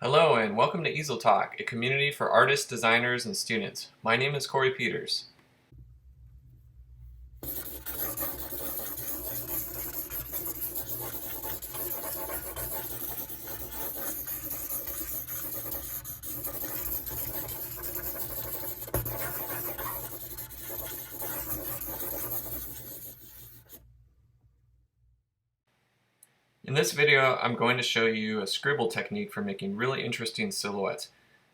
Hello and welcome to Easel Talk, a community for artists, designers, and students. My name is Corey Peters. In this video, I'm going to show you a scribble technique for making really interesting silhouettes.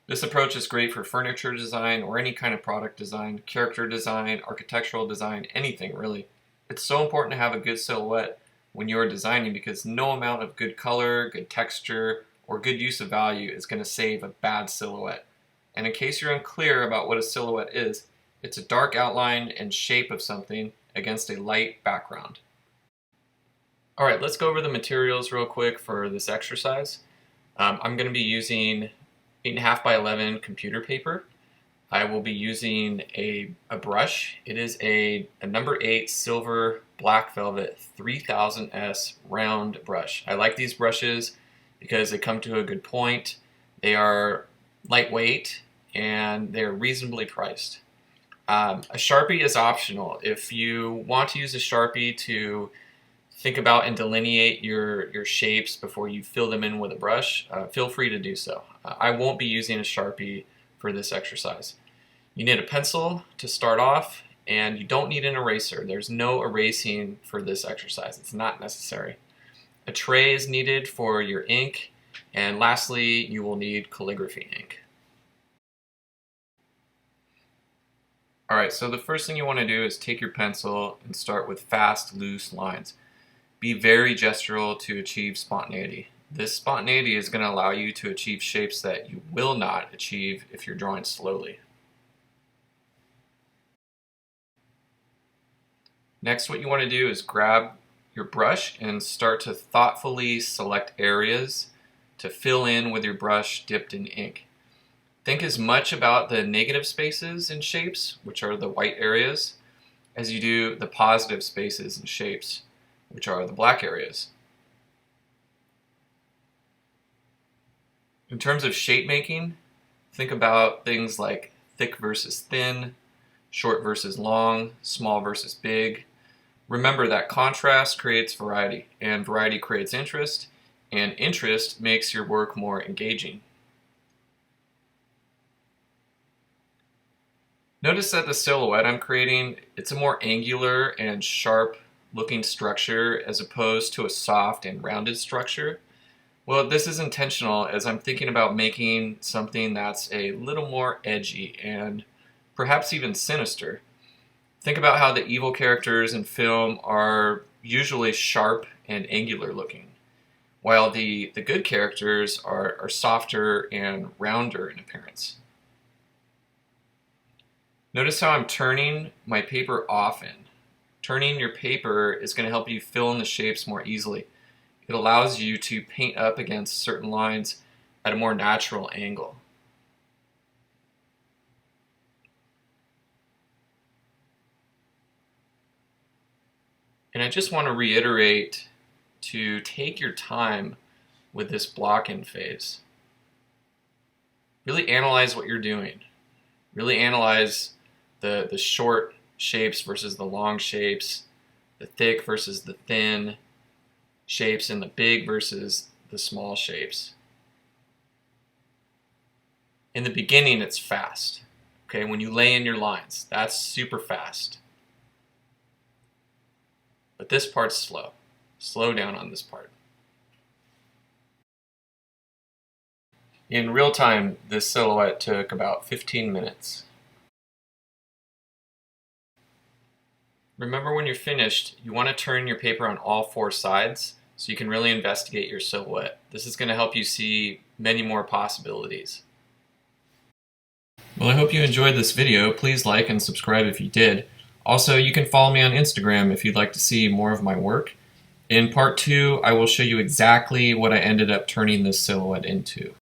This approach is great for furniture design or any kind of product design, character design, architectural design, anything really. It's so important to have a good silhouette when you are designing because no amount of good color, good texture, or good use of value is going to save a bad silhouette. And in case you're unclear about what a silhouette is, it's a dark outline and shape of something against a light background. Alright, let's go over the materials real quick for this exercise. I'm going to be using 8.5 by 11 computer paper. I will be using a brush. It is a number 8 silver black velvet 3000S round brush. I like these brushes because they come to a good point. They are lightweight and they're reasonably priced. A Sharpie is optional. If you want to use a Sharpie to think about and delineate your shapes before you fill them in with a brush, feel free to do so. I won't be using a Sharpie for this exercise. You need a pencil to start off, and you don't need an eraser. There's no erasing for this exercise. It's not necessary. A tray is needed for your ink, and lastly, you will need calligraphy ink. Alright, so the first thing you want to do is take your pencil and start with fast, loose lines. Be very gestural to achieve spontaneity. This spontaneity is going to allow you to achieve shapes that you will not achieve if you're drawing slowly. Next, what you want to do is grab your brush and start to thoughtfully select areas to fill in with your brush dipped in ink. Think as much about the negative spaces in shapes, which are the white areas, as you do the positive spaces in shapes, which are the black areas. In terms of shape making, think about things like thick versus thin, short versus long, small versus big. Remember that contrast creates variety, and variety creates interest, and interest makes your work more engaging. Notice that the silhouette I'm creating, it's a more angular and sharp looking structure as opposed to a soft and rounded structure. Well, this is intentional as I'm thinking about making something that's a little more edgy and perhaps even sinister. Think about how the evil characters in film are usually sharp and angular looking, while the good characters are softer and rounder in appearance. Notice how I'm turning my paper often. Turning your paper is going to help you fill in the shapes more easily. It allows you to paint up against certain lines at a more natural angle. And I just want to reiterate to take your time with this block-in phase. Really analyze what you're doing. Really analyze the short shapes versus the long shapes, the thick versus the thin shapes, and the big versus the small shapes. In the beginning, it's fast. Okay, when you lay in your lines, that's super fast. But this part's slow. Slow down on this part. In real time, this silhouette took about 15 minutes. Remember, when you're finished, you want to turn your paper on all 4 sides so you can really investigate your silhouette. This is going to help you see many more possibilities. Well, I hope you enjoyed this video. Please like and subscribe if you did. Also, you can follow me on Instagram if you'd like to see more of my work. In part 2, I will show you exactly what I ended up turning this silhouette into.